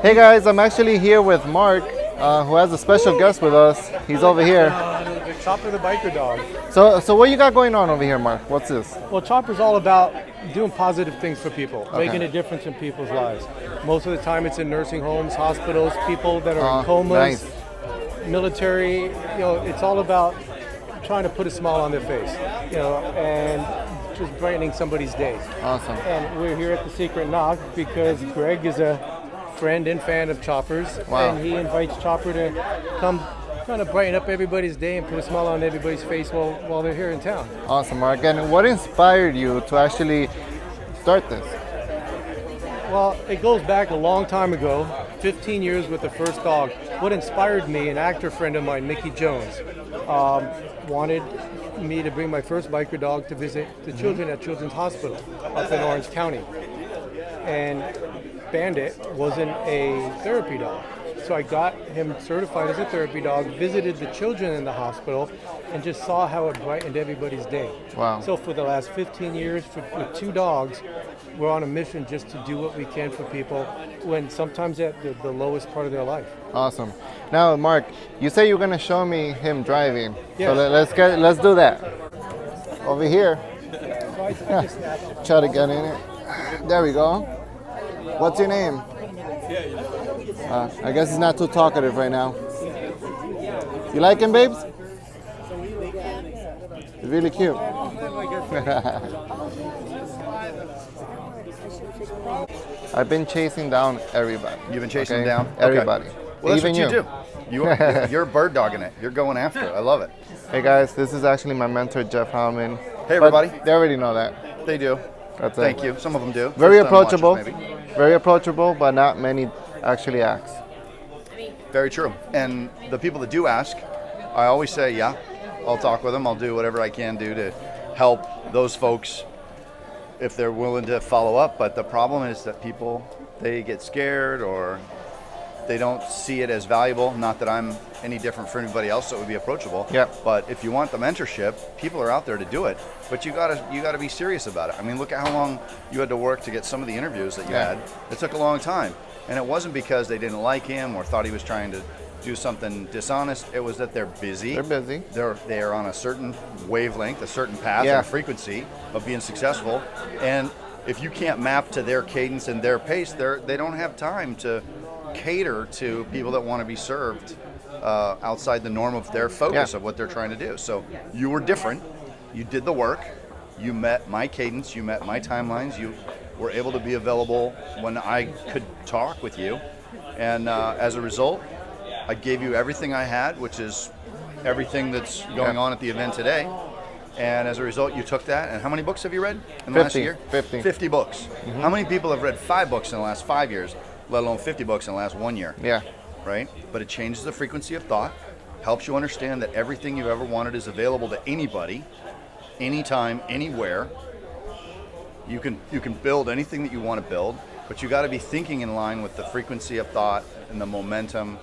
Hey guys, I'm actually here with Mark, who has a special guest with us. He's over here. Chopper the biker dog. So what you got going on over here, Mark? What's this? Well, Chopper's all about doing positive things for people, Okay. making a difference in people's lives. Most of the time it's in nursing homes, hospitals, people that are in comas, Nice. military. It's all about trying to put a smile on their face, and just brightening somebody's day. Awesome. And we're here at the Secret Knock because Greg is a friend and fan of Chopper's, Wow. and he invites Chopper to come kind of brighten up everybody's day and put a smile on everybody's face while they're here in town. Awesome, Mark. And what inspired you to actually start this? Well, it goes back a long time ago, 15 years with the first dog. What inspired me, an actor friend of mine, Mickey Jones, wanted me to bring my first biker dog to visit the children at Children's Hospital up in Orange County. And Bandit wasn't a therapy dog. So I got him certified as a therapy dog, visited the children in the hospital, and just saw how it brightened everybody's day. Wow. So for the last 15 years, with two dogs, we're on a mission just to do what we can for people when sometimes at the lowest part of their life. Awesome. Now, Mark, you say you're gonna show me him driving. Yes. So let's do that. Over here. Try to get in it. There we go. What's your name? I guess he's not too talkative right now. You like him, babes? He's really cute. I've been chasing down everybody. You've been chasing them down? Everybody. Okay. Well, that's Even what you do. You're bird dogging it. You're going after it. I love it. Hey guys, this is actually my mentor, Jeff Heilman. Hey, everybody. But they already know that. They do. That's Thank it. you. Some of them do. Very First-time approachable. watchers, maybe. Very approachable, but not many actually ask. Very true. And the people that do ask, I always say, yeah, I'll talk with them. I'll do whatever I can do to help those folks if they're willing to follow up. But the problem is that people, they get scared or they don't see it as valuable. Not that I'm any different from anybody else that would be approachable. Yeah. But if you want the mentorship, people are out there to do it. But you gotta be serious about it. I mean, look at how long you had to work to get some of the interviews that you had. It took a long time. And it wasn't because they didn't like him or thought he was trying to do something dishonest. It was that they're busy. They're busy. They're on a certain wavelength, a certain path, Yeah. and frequency of being successful. And if you can't map to their cadence and their pace, they don't have time to cater to people that want to be served outside the norm of their focus of what they're trying to do. So you were different. You did the work. You met my cadence. You met my timelines. You were able to be available when I could talk with you. And as a result, I gave you everything I had, which is everything that's going on at the event today. And as a result, you took that. And how many books have you read in the last year? 50. 50 books. How many people have read 5 books in the last 5 years, let alone 50 books in the last 1 year? Yeah. Right? But it changes the frequency of thought, helps you understand that everything you've ever wanted is available to anybody, anytime, anywhere. You can build anything that you want to build, but you got to be thinking in line with the frequency of thought and the momentum.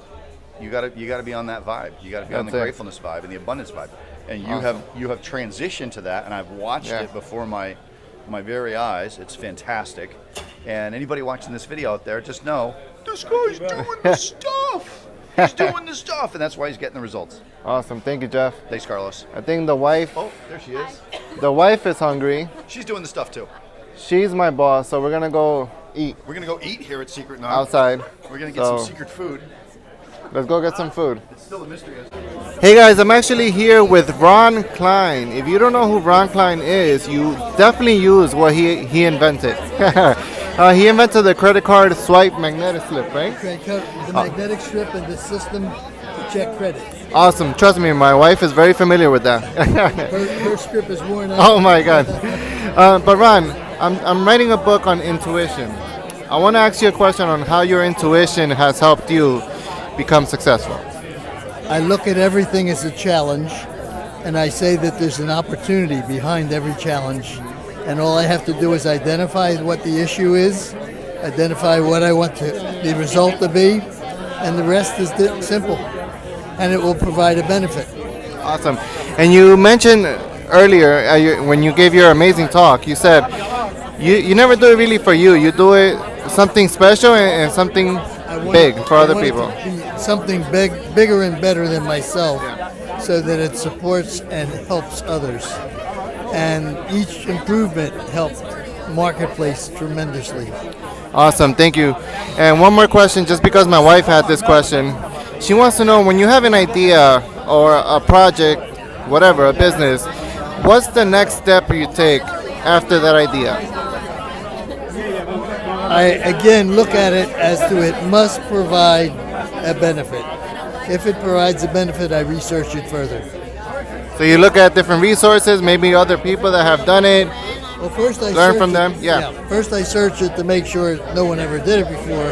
You got to be on that vibe. You got to be on the gratefulness vibe and the abundance vibe. And you have transitioned to that, and I've watched it before my very eyes. It's fantastic. And anybody watching this video out there, just know this guy's doing the stuff. He's doing the stuff, and that's why he's getting the results. Awesome. Thank you, Jeff. Thanks, Carlos. I think the wife. Oh, there she is. The wife is hungry. She's doing the stuff too. She's my boss, so we're gonna go eat. We're gonna go eat here at Secret Knob. Outside. We're gonna get some secret food. Let's go get some food. It's still a mystery. Hey guys, I'm actually here with Ron Klein. If you don't know who Ron Klein is, you definitely use what he invented. He invented the credit card swipe magnetic slip, right? The magnetic strip and the system to check credit. Awesome. Trust me, my wife is very familiar with that. Her strip is worn out. Oh my God. But Ron, I'm writing a book on intuition. I want to ask you a question on how your intuition has helped you become successful. I look at everything as a challenge, and I say that there's an opportunity behind every challenge. And all I have to do is identify what the issue is, identify what I want the result to be, and the rest is simple. And it will provide a benefit. Awesome. And you mentioned earlier, when you gave your amazing talk, you said you never do it really for you. You do it something special and something I want big it- for I other want it people. to be something bigger and better than myself, so that it supports and helps others. And each improvement helped Marketplace tremendously. Awesome, thank you. And one more question, just because my wife had this question. She wants to know, when you have an idea or a project, whatever, a business, what's the next step you take after that idea? I again look at it as to it must provide a benefit. If it provides a benefit, I research it further. So you look at different resources, maybe other people that have done it. Well, first I Learn search from it- them? Yeah. First I search it to make sure no one ever did it before,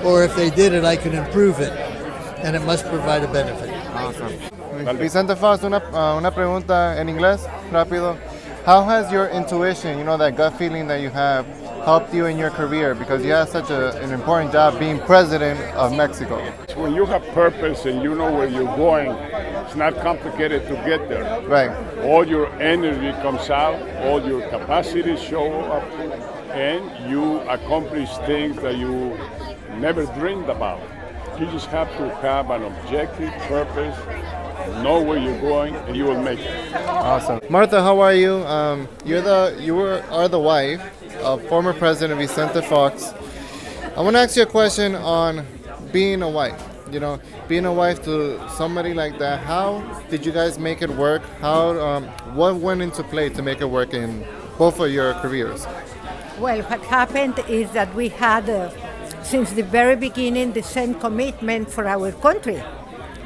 or if they did it, I can improve it, and it must provide a benefit. Awesome. Vicente Fox, una pregunta en inglés, rápido. How has your intuition, that gut feeling that you have, helped you in your career? Because you have such an important job being president of Mexico. When you have purpose and you know where you're going, it's not complicated to get there. Right. All your energy comes out, all your capacities show up, and you accomplish things that you never dreamed about. You just have to have an objective, purpose, know where you're going, and you will make it. Awesome. Martha, how are you? You are the wife of former President Vicente Fox. I want to ask you a question on being a wife. Being a wife to somebody like that. How did you guys make it work? What went into play to make it work in both of your careers? Well, what happened is that we had, since the very beginning, the same commitment for our country.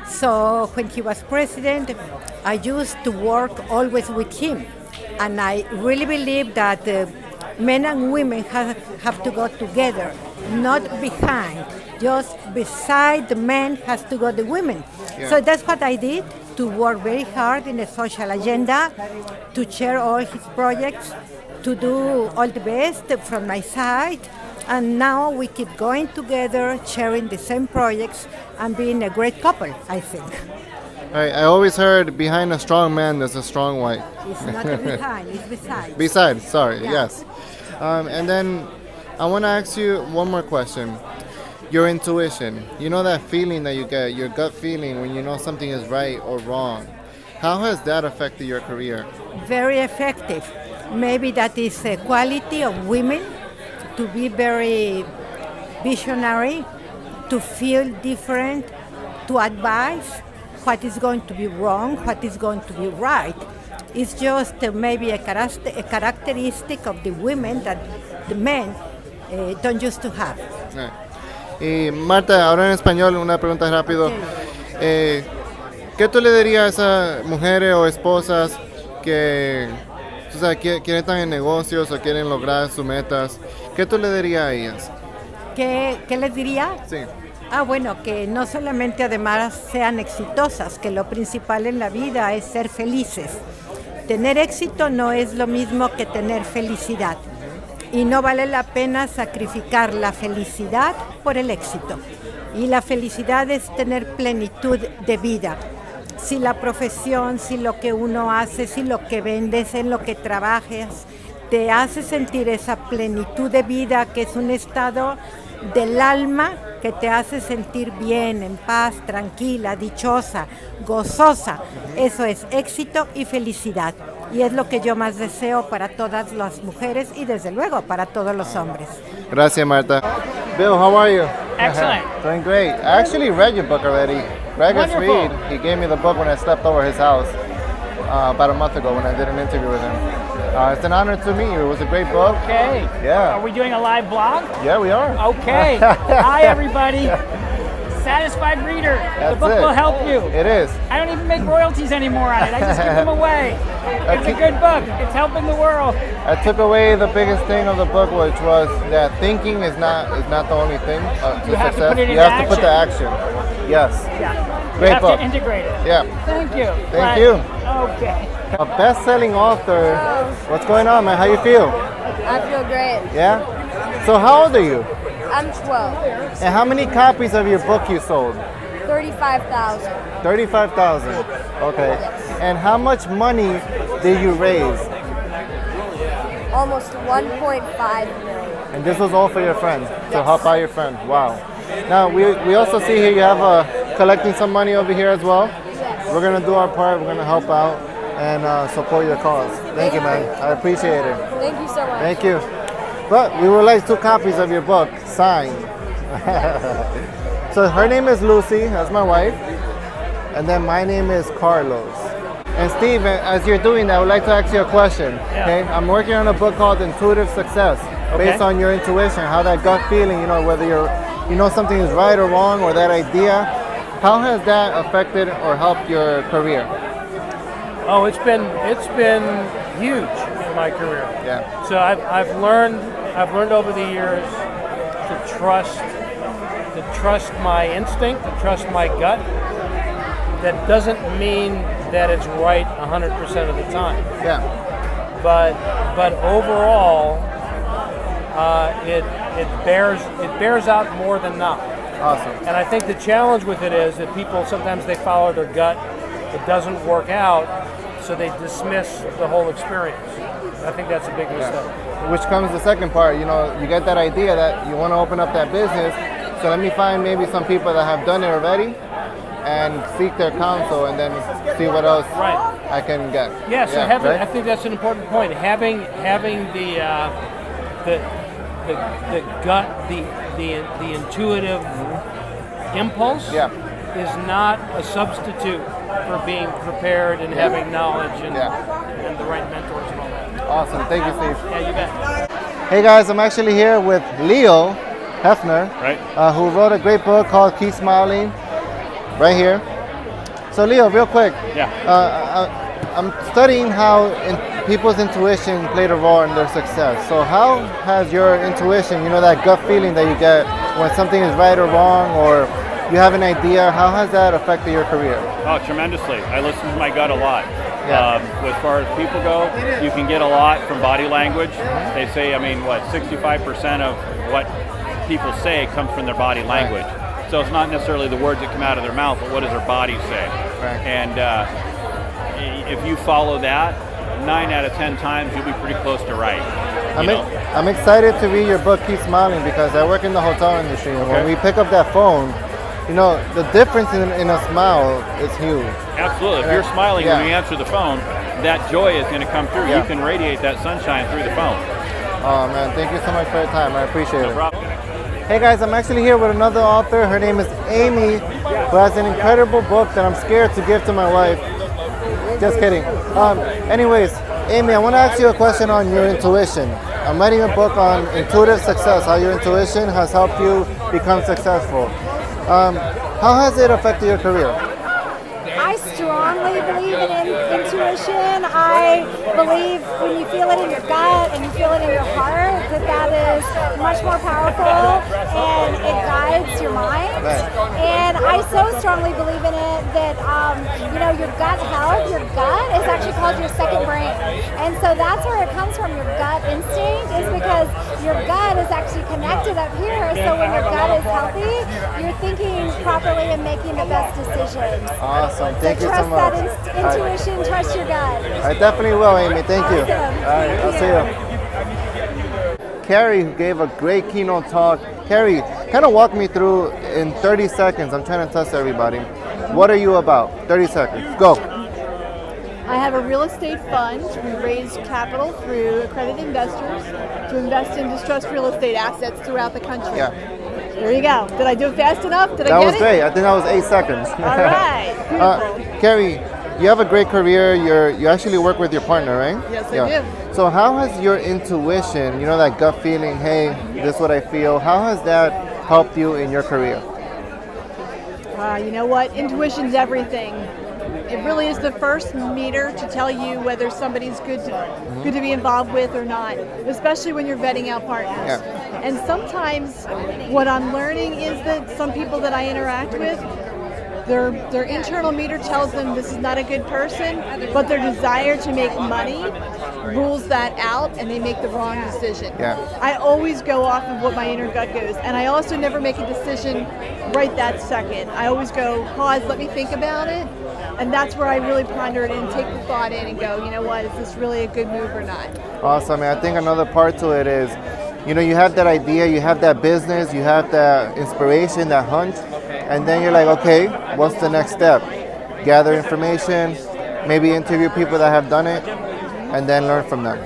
So when he was president, I used to work always with him. And I really believe that men and women have to go together, not behind. Just beside the men has to go the women. Yeah. So that's what I did, to work very hard in the social agenda, to chair all his projects, to do all the best from my side. And now we keep going together, sharing the same projects, and being a great couple, I think. I always heard behind a strong man there's a strong wife. It's not behind, it's beside. Besides, sorry, Yeah. yes. And then I want to ask you one more question. Your intuition, that feeling that you get, your gut feeling when you know something is right or wrong. How has that affected your career? Very effective. Maybe that is a quality of women, to be very visionary, to feel different, to advise what is going to be wrong, what is going to be right. It's just maybe a characteristic of the women that the men don't used to have. Y Marta, ahora en español, una pregunta rápido. ¿Qué tú le dirías a esas mujeres o esposas que quieren estar en negocios o quieren lograr sus metas? ¿Qué tú le dirías a ellas? ¿Qué les diría? Sí. Bueno, que no solamente además sean exitosas, que lo principal en la vida es ser felices. Tener éxito no es lo mismo que tener felicidad. Y no vale la pena sacrificar la felicidad por el éxito. Y la felicidad es tener plenitud de vida. Si la profesión, si lo que uno hace, si lo que vendes, en lo que trabajas, te hace sentir esa plenitud de vida, que es un estado del alma que te hace sentir bien, en paz, tranquila, dichosa, gozosa. Eso es éxito y felicidad. Y es lo que yo más deseo para todas las mujeres y desde luego para todos los hombres. Gracias, Marta. Bill, how are you? Excellent. Doing great. I actually read your book already. Wonderful. Reid, he gave me the book when I stepped over his house about a month ago when I did an interview with him. It's an honor to meet you. It was a great book. Okay. Yeah. Are we doing a live blog? Yeah, we are. Okay. Hi, everybody. Satisfied reader. That's The book it. will help you. It is. I don't even make royalties anymore on it. I just give them away. It's a good book. It's helping the world. I took away the biggest thing of the book, which was that thinking is not the only thing to You have to success. put it You into have to put the action. Yes. Yeah. You Great have book. to integrate it. Yeah. Thank you. Thank you. Okay. A best-selling author. What's going on, man? How you feel? I feel great. Yeah? So how old are you? I'm 12. And how many copies of your book you sold? 35,000. 35,000. Okay. And how much money did you raise? Almost 1.5 million. And this was all for your friends, to Yes. help out your friends. Wow. Now, we also see here you have collecting some money over here as well. We're going to do our part. We're going to help out and support your cause. Thank you, man. I appreciate it. Thank you so much. Thank you. But we would like 2 copies of your book, signed. So her name is Lucy, that's my wife. And then my name is Carlos. And Steve, as you're doing that, I would like to ask you a question. Yeah. Okay, I'm working on a book called Intuitive Success, based on your intuition, how that gut feeling, whether you know something is right or wrong, or that idea. How has that affected or helped your career? Oh, it's been huge in my career. Yeah. So I've learned over the years to trust my instinct, to trust my gut. That doesn't mean that it's right 100% of the time. Yeah. But overall, it bears out more than not. Awesome. And I think the challenge with it is that people sometimes they follow their gut, it doesn't work out, so they dismiss the whole experience. I think that's a big mistake. Which comes the second part. You get that idea that you want to open up that business. So let me find maybe some people that have done it already, and seek their counsel, and then see what else I can get. Yeah, so I think that's an important point. Having the gut, the intuitive impulse is not a substitute for being prepared and having knowledge and the right mentors and all that. Awesome, thank you, Steve. Yeah, you bet. Hey guys, I'm actually here with Leo Hefner, who wrote a great book called Keep Smiling. Right here. So Leo, real quick. Yeah. I'm studying how people's intuition played a role in their success. So how has your intuition, that gut feeling that you get when something is right or wrong, or you have an idea, how has that affected your career? Oh, tremendously. I listen to my gut a lot. Yeah. As far as people go, you can get a lot from body language. They say, 65% of what people say comes from their body language. So it's not necessarily the words that come out of their mouth, but what does their body say? Right. And if you follow that, 9 out of 10 times you'll be pretty close to right. I'm excited to read your book, Keep Smiling, because I work in the hotel industry. And when we pick up that phone, the difference in a smile is huge. Absolutely. If you're smiling when you answer the phone, that joy is going to come through. You can radiate that sunshine through the phone. Oh man, thank you so much for your time. I appreciate it. No problem. Hey guys, I'm actually here with another author. Her name is Amy, who has an incredible book that I'm scared to give to my wife. Just kidding. Anyways, Amy, I want to ask you a question on your intuition. I'm writing a book on intuitive success, how your intuition has helped you become successful. How has it affected your career? I strongly believe in intuition. I believe when you feel it in your gut and you feel it in your heart, that is much more powerful and it guides your mind. And I so strongly believe in it that, your gut health, your gut is actually called your second brain. And so that's where it comes from. Your gut instinct is because your gut is actually connected up here. So when your gut is healthy, you're thinking properly and making the best decisions. Awesome. Thank you so trust much. that intuition, trust your gut. I definitely will, Amy. Thank you. Awesome. All right, I'll see you. Carrie gave a great keynote talk. Carrie, kind of walk me through in 30 seconds. I'm trying to test everybody. What are you about? 30 seconds. Go. I have a real estate fund. We raise capital through accredited investors to invest in distressed real estate assets throughout the country. Yeah. There you go. Did I do it fast enough? Did I get it? That was great. I think that was 8 seconds. All right. Beautiful. Carrie, you have a great career. You actually work with your partner, right? Yes, I do. So how has your intuition, that gut feeling, hey, this is what I feel, how has that helped you in your career? You know what? Intuition's everything. It really is the first meter to tell you whether somebody's good to be involved with or not, especially when you're vetting out partners. Yeah. And sometimes what I'm learning is that some people that I interact with, their internal meter tells them this is not a good person, but their desire to make money rules that out and they make the wrong decision. Yeah. I always go off of what my inner gut goes, and I also never make a decision right that second. I always go, pause, let me think about it, and that's where I really ponder it and take the thought in and go, you know what, is this really a good move or not? Awesome. I think another part to it is you have that idea, you have that business, you have that inspiration, that hunch, and then you're like, okay, what's the next step? Gather information, maybe interview people that have done it, and then learn from them.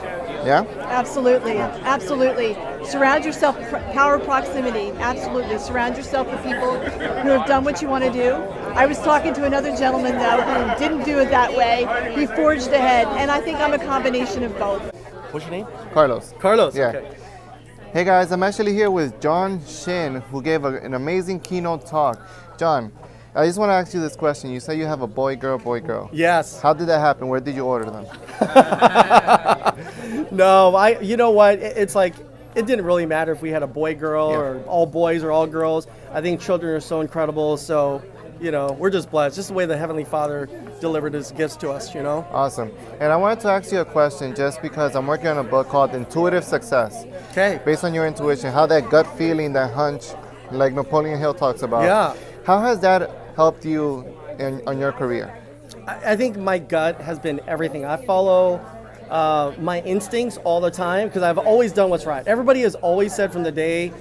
Yeah? Absolutely, absolutely. Surround yourself, power of proximity, absolutely. Surround yourself with people who have done what you want to do. I was talking to another gentleman though who didn't do it that way. He forged ahead, and I think I'm a combination of both. What's your name? Carlos. Carlos. Yeah. Okay. Hey guys, I'm actually here with John Shin, who gave an amazing keynote talk. John, I just want to ask you this question. You say you have a boy, girl. Yes. How did that happen? Where did you order them? No, you know what? It's like, it didn't really matter if we had a boy, girl, or all boys or all girls. I think children are so incredible. So, we're just blessed. Just the way the Heavenly Father delivered His gifts to us, Awesome. And I wanted to ask you a question just because I'm working on a book called Intuitive Success. Okay. Based on your intuition, how that gut feeling, that hunch, like Napoleon Hill talks about. Yeah. How has that helped you on your career? I think my gut has been everything. I follow my instincts all the time because I've always done what's right. Everybody has always said from the day,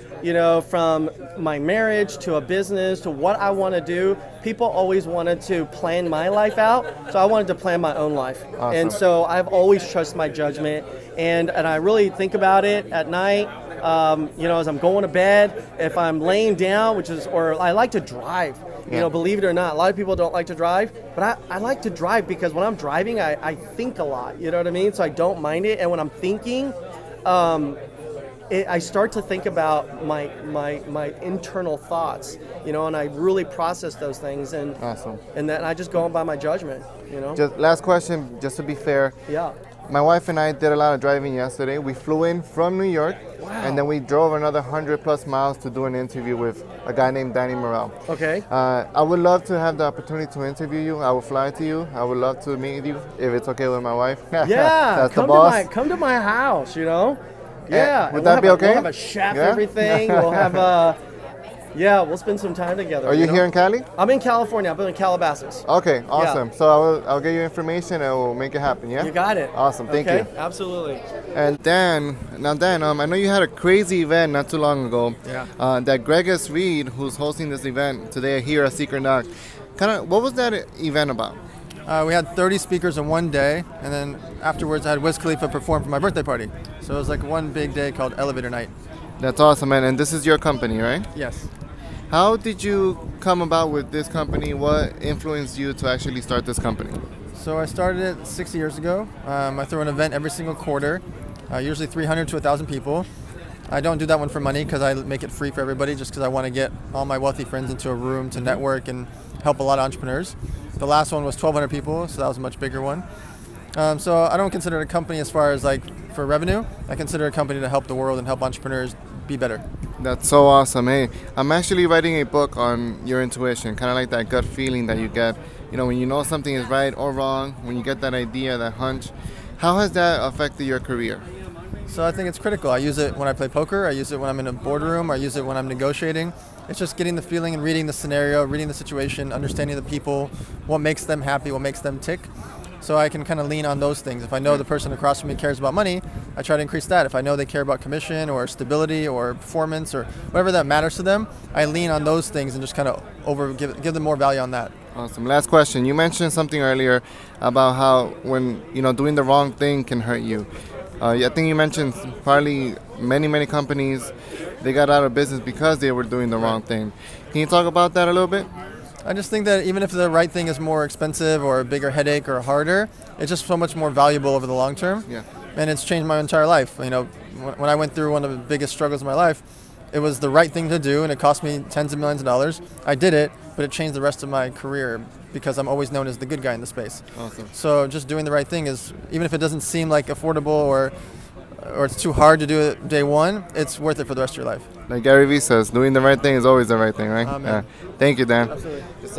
from my marriage to a business to what I want to do, people always wanted to plan my life out. So I wanted to plan my own life. Awesome. And so I've always trusted my judgment. And I really think about it at night. As I'm going to bed, if I'm laying down, or I like to drive. Believe it or not, a lot of people don't like to drive, but I like to drive because when I'm driving, I think a lot, you know what I mean? So I don't mind it. And when I'm thinking, I start to think about my internal thoughts, and I really process those things. And awesome. And then I just go on by my judgment, Just last question, just to be fair. Yeah. My wife and I did a lot of driving yesterday. We flew in from New York, and then we drove another 100+ miles to do an interview with a guy named Danny Morrell. Okay. I would love to have the opportunity to interview you. I will fly to you. I would love to meet you if it's okay with my wife. Yeah. That's the boss. Come to my house, Yeah. Would that be okay? We'll have a chef, everything. We'll have we'll spend some time together. Are you here in Cali? I'm in California. I'm in Calabasas. Okay, awesome. Yeah. So I'll get you information and we'll make it happen, yeah? You got it. Awesome, thank you. Absolutely. And Dan, I know you had a crazy event not too long ago. Yeah. That Reid, who's hosting this event today here at Secret Knock. What was that event about? We had 30 speakers in one day, and then afterwards I had Wiz Khalifa perform for my birthday party. So it was like one big day called Elevator Night. That's awesome, man. And this is your company, right? Yes. How did you come about with this company? What influenced you to actually start this company? So I started it 6 years ago. I throw an event every single quarter, usually 300 to 1,000 people. I don't do that one for money because I make it free for everybody just because I want to get all my wealthy friends into a room to network and help a lot of entrepreneurs. The last one was 1,200 people, so that was a much bigger one. So I don't consider it a company as far as like for revenue. I consider it a company to help the world and help entrepreneurs be better. That's so awesome. Hey, I'm actually writing a book on your intuition, kind of like that gut feeling that you get, when you know something is right or wrong, when you get that idea, that hunch. How has that affected your career? So I think it's critical. I use it when I play poker. I use it when I'm in a boardroom. I use it when I'm negotiating. It's just getting the feeling and reading the scenario, reading the situation, understanding the people, what makes them happy, what makes them tick. So I can kind of lean on those things. If I know the person across from me cares about money, I try to increase that. If I know they care about commission or stability or performance or whatever that matters to them, I lean on those things and just kind of give them more value on that. Awesome. Last question. You mentioned something earlier about how when doing the wrong thing can hurt you. I think you mentioned probably many companies, they got out of business because they were doing the wrong thing. Can you talk about that a little bit? I just think that even if the right thing is more expensive or a bigger headache or harder, it's just so much more valuable over the long term. Yeah. And it's changed my entire life. When I went through one of the biggest struggles of my life, it was the right thing to do and it cost me tens of millions of dollars. I did it, but it changed the rest of my career because I'm always known as the good guy in the space. Awesome. So just doing the right thing is, even if it doesn't seem like affordable or it's too hard to do it day one, it's worth it for the rest of your life. Like Gary Vee says, doing the right thing is always the right thing, right? Amen. Thank you, Dan. Absolutely. It's